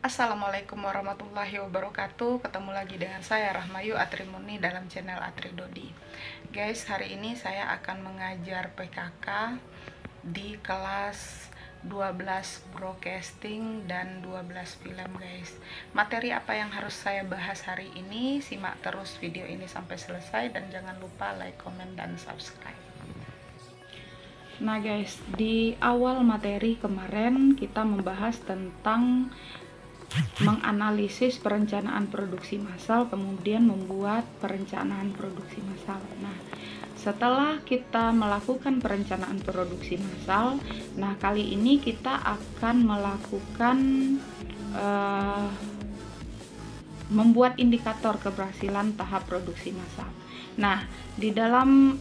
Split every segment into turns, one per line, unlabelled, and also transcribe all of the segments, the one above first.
Assalamualaikum warahmatullahi wabarakatuh. Ketemu lagi dengan saya Rahmayu Atrimurni dalam channel Atri Dodi. Guys, hari ini saya akan mengajar PKK di kelas 12 broadcasting dan 12 film, guys. Materi apa yang harus saya bahas hari ini? Simak terus video ini sampai selesai dan jangan lupa like, comment, dan subscribe. Nah guys, di awal materi kemarin kita membahas tentang menganalisis perencanaan produksi massal, kemudian membuat perencanaan produksi massal. Nah, setelah kita melakukan perencanaan produksi massal, nah kali ini kita akan melakukan membuat indikator keberhasilan tahap produksi massal. Nah, di dalam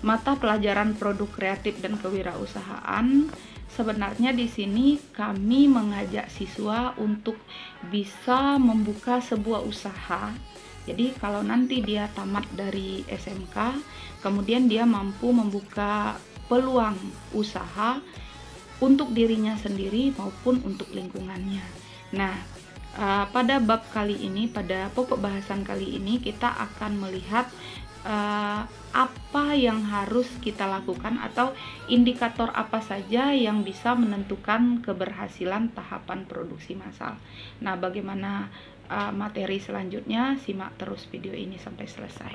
mata pelajaran produk kreatif dan kewirausahaan, sebenarnya di sini kami mengajak siswa untuk bisa membuka sebuah usaha. Jadi kalau nanti dia tamat dari SMK, kemudian dia mampu membuka peluang usaha untuk dirinya sendiri maupun untuk lingkungannya. Nah, pada bab kali ini, pada pokok bahasan kali ini kita akan melihat apa yang harus kita lakukan atau indikator apa saja yang bisa menentukan keberhasilan tahapan produksi massal. Nah, bagaimana materi selanjutnya? Simak terus video ini sampai selesai.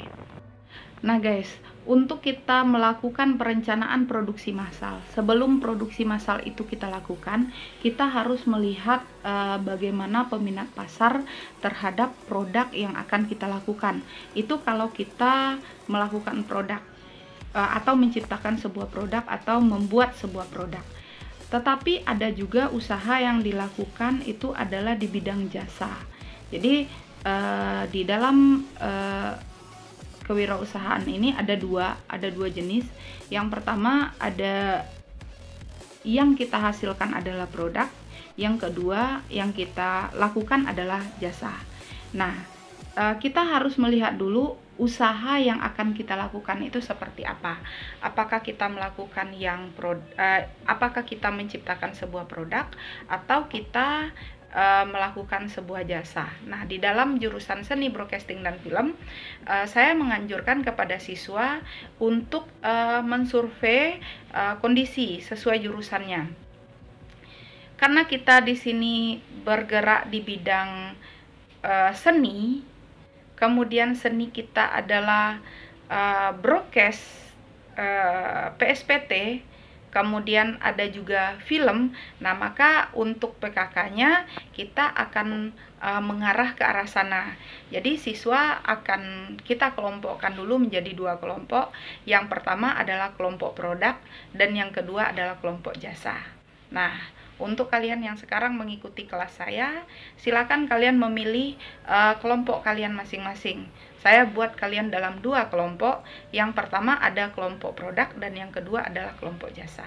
Nah guys, untuk kita melakukan perencanaan produksi massal, sebelum produksi massal itu kita lakukan, kita harus melihat bagaimana peminat pasar terhadap produk yang akan kita lakukan. Itu kalau kita melakukan produk atau menciptakan sebuah produk atau membuat sebuah produk. Tetapi ada juga usaha yang dilakukan itu adalah di bidang jasa. Jadi di dalam kewirausahaan ini ada dua jenis. Yang pertama, ada yang kita hasilkan adalah produk, yang kedua yang kita lakukan adalah jasa. Nah, kita harus melihat dulu usaha yang akan kita lakukan itu seperti apa. Apakah kita melakukan apakah kita menciptakan sebuah produk atau kita melakukan sebuah jasa. Nah, di dalam jurusan seni broadcasting dan film, saya menganjurkan kepada siswa untuk mensurvei kondisi sesuai jurusannya. Karena kita di sini bergerak di bidang seni, kemudian seni kita adalah broadcast, PSPT, kemudian ada juga film. Nah, maka untuk PKK-nya kita akan mengarah ke arah sana. Jadi siswa akan kita kelompokkan dulu menjadi dua kelompok. Yang pertama adalah kelompok produk dan yang kedua adalah kelompok jasa. Nah, untuk kalian yang sekarang mengikuti kelas saya, silakan kalian memilih kelompok kalian masing-masing. Saya buat kalian dalam dua kelompok. Yang pertama ada kelompok produk dan yang kedua adalah kelompok jasa.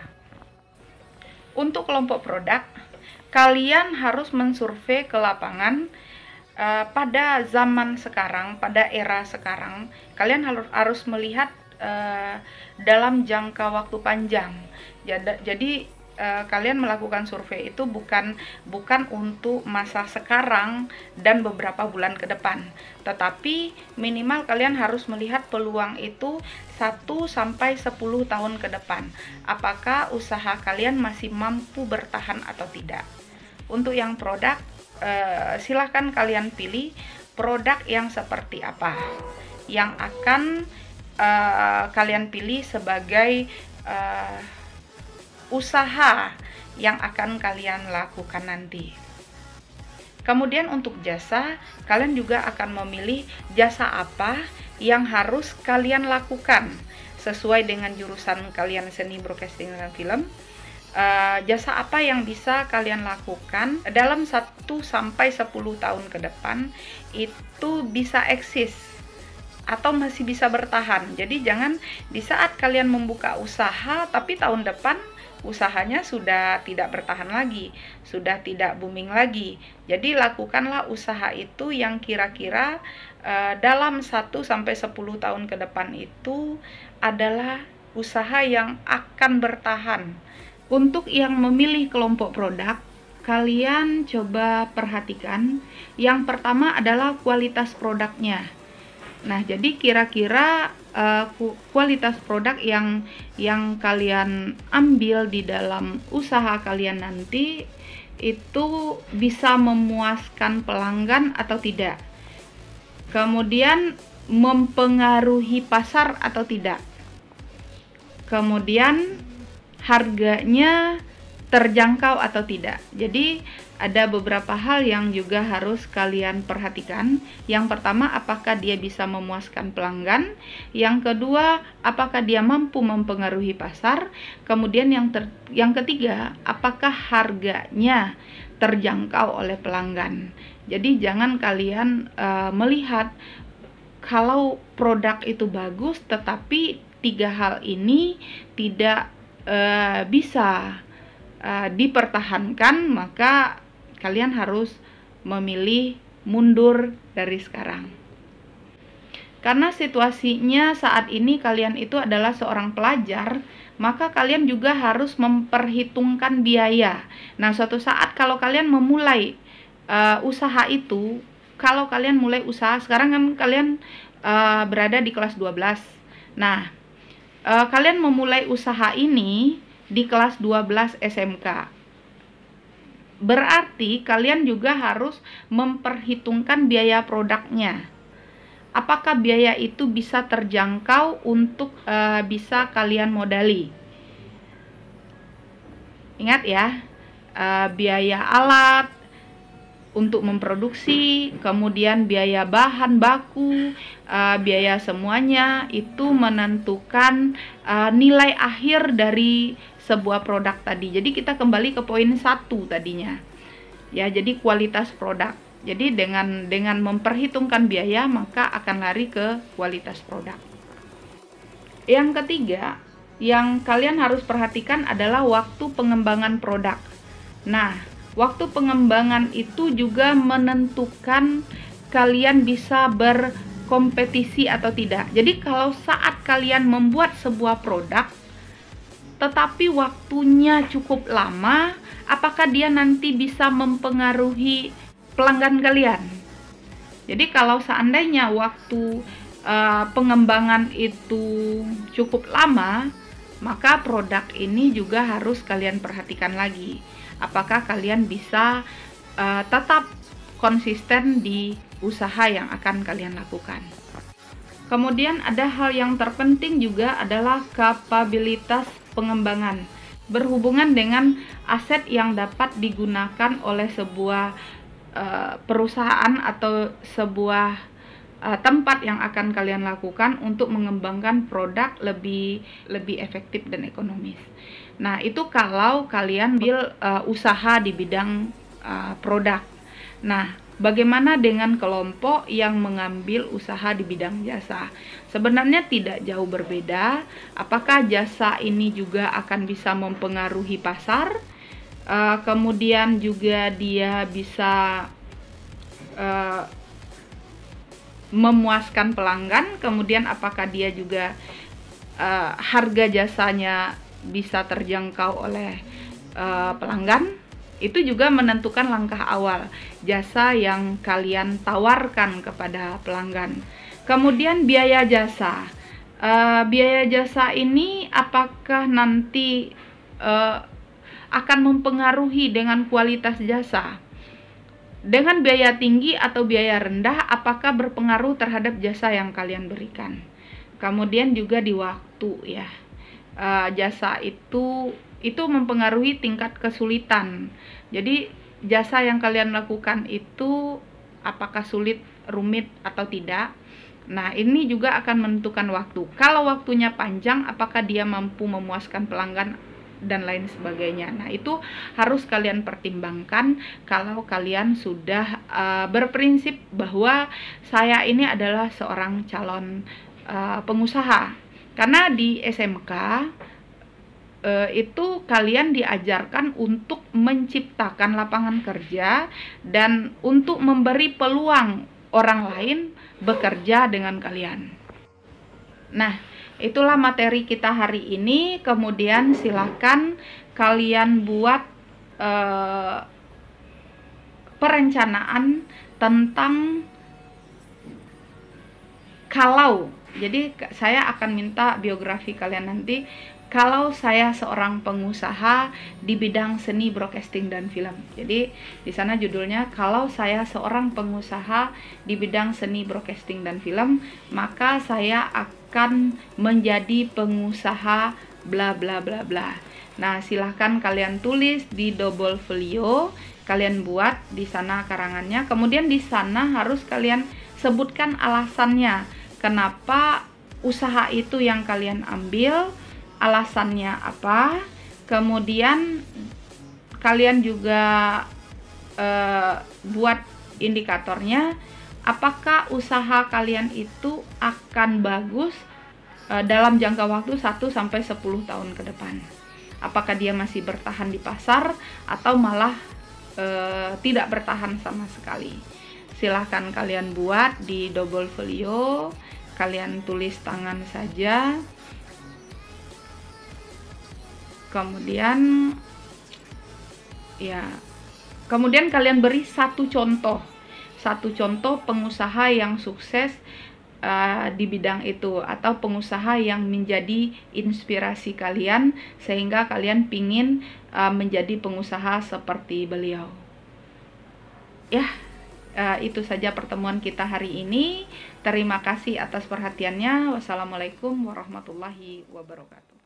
Untuk kelompok produk, kalian harus mensurvei ke lapangan. Pada zaman sekarang, pada era sekarang, kalian harus melihat dalam jangka waktu panjang. Jadi kalian melakukan survei itu bukan untuk masa sekarang dan beberapa bulan ke depan, tetapi minimal kalian harus melihat peluang itu 1-10 tahun ke depan. Apakah usaha kalian masih mampu bertahan atau tidak? Untuk yang produk, silahkan kalian pilih produk yang seperti apa yang akan kalian pilih sebagai usaha yang akan kalian lakukan nanti. Kemudian untuk jasa, kalian juga akan memilih jasa apa yang harus kalian lakukan sesuai dengan jurusan kalian seni broadcasting dan film. Jasa apa yang bisa kalian lakukan dalam 1-10 tahun ke depan itu bisa eksis atau masih bisa bertahan. Jadi jangan di saat kalian membuka usaha tapi tahun depan usahanya sudah tidak bertahan lagi, sudah tidak booming lagi. Jadi lakukanlah usaha itu yang kira-kira dalam 1-10 tahun ke depan itu adalah usaha yang akan bertahan Untuk yang memilih kelompok produk, kalian coba perhatikan. Yang pertama adalah kualitas produknya. Nah, jadi kira-kira kualitas produk yang kalian ambil di dalam usaha kalian nanti itu bisa memuaskan pelanggan atau tidak. Kemudian mempengaruhi pasar atau tidak. Kemudian harganya terjangkau atau tidak. Jadi ada beberapa hal yang juga harus kalian perhatikan. Yang pertama, apakah dia bisa memuaskan pelanggan. Yang kedua, apakah dia mampu mempengaruhi pasar. Kemudian yang ketiga, apakah harganya terjangkau oleh pelanggan. Jadi jangan kalian melihat kalau produk itu bagus tetapi tiga hal ini tidak bisa dipertahankan, maka kalian harus memilih mundur dari sekarang. Karena situasinya saat ini kalian itu adalah seorang pelajar, maka kalian juga harus memperhitungkan biaya. Nah, suatu saat kalau kalian memulai usaha itu, kalau kalian mulai usaha, sekarang kan kalian berada di kelas 12. Nah, kalian memulai usaha ini di kelas 12 SMK. Berarti kalian juga harus memperhitungkan biaya produknya. Apakah biaya itu bisa terjangkau untuk bisa kalian modali? Ingat ya, biaya alat untuk memproduksi, kemudian biaya bahan baku, biaya semuanya itu menentukan nilai akhir dari sebuah produk tadi. Jadi kita kembali ke poin 1 tadinya. Ya, jadi kualitas produk. Jadi dengan memperhitungkan biaya, maka akan lari ke kualitas produk. Yang ketiga, yang kalian harus perhatikan adalah waktu pengembangan produk. Nah, waktu pengembangan itu juga menentukan kalian bisa berkompetisi atau tidak. Jadi kalau saat kalian membuat sebuah produk tetapi waktunya cukup lama, apakah dia nanti bisa mempengaruhi pelanggan kalian? Jadi kalau seandainya waktu pengembangan itu cukup lama, maka produk ini juga harus kalian perhatikan lagi. Apakah kalian bisa tetap konsisten di usaha yang akan kalian lakukan. Kemudian ada hal yang terpenting juga adalah kapabilitas pengembangan, berhubungan dengan aset yang dapat digunakan oleh sebuah perusahaan atau sebuah tempat yang akan kalian lakukan untuk mengembangkan produk lebih efektif dan ekonomis. Nah, itu kalau kalian ambil usaha di bidang produk. Nah, bagaimana dengan kelompok yang mengambil usaha di bidang jasa? Sebenarnya tidak jauh berbeda. Apakah jasa ini juga akan bisa mempengaruhi pasar? Kemudian juga dia bisa memuaskan pelanggan. Kemudian apakah dia juga harga jasanya bisa terjangkau oleh pelanggan? Itu juga menentukan langkah awal jasa yang kalian tawarkan kepada pelanggan. Kemudian biaya jasa. Biaya jasa ini apakah nanti akan mempengaruhi dengan kualitas jasa? Dengan biaya tinggi atau biaya rendah, apakah berpengaruh terhadap jasa yang kalian berikan? Kemudian juga di waktu ya. Jasa itu mempengaruhi tingkat kesulitan. Jadi jasa yang kalian lakukan itu apakah sulit, rumit atau tidak. Nah, ini juga akan menentukan waktu. Kalau waktunya panjang, apakah dia mampu memuaskan pelanggan dan lain sebagainya. Nah, itu harus kalian pertimbangkan kalau kalian sudah berprinsip bahwa saya ini adalah seorang calon pengusaha. Karena di SMK itu kalian diajarkan untuk menciptakan lapangan kerja dan untuk memberi peluang orang lain bekerja dengan kalian. Nah, itulah materi kita hari ini. Kemudian silahkan kalian buat perencanaan tentang kalau, jadi saya akan minta biografi kalian nanti, kalau saya seorang pengusaha di bidang seni broadcasting dan film. Jadi di sana judulnya kalau saya seorang pengusaha di bidang seni broadcasting dan film, maka saya akan menjadi pengusaha bla bla bla bla. Nah, silahkan kalian tulis di Double Folio, kalian buat di sana karangannya. Kemudian di sana harus kalian sebutkan alasannya. Kenapa usaha itu yang kalian ambil, alasannya apa, kemudian kalian juga buat indikatornya, apakah usaha kalian itu akan bagus dalam jangka waktu 1-10 tahun ke depan. Apakah dia masih bertahan di pasar atau malah tidak bertahan sama sekali. Silahkan kalian buat di Double Folio, kalian tulis tangan saja. Kemudian kemudian kalian beri satu contoh pengusaha yang sukses di bidang itu, atau pengusaha yang menjadi inspirasi kalian sehingga kalian pingin menjadi pengusaha seperti beliau. Itu saja pertemuan kita hari ini. Terima kasih atas perhatiannya. Wassalamualaikum warahmatullahi wabarakatuh.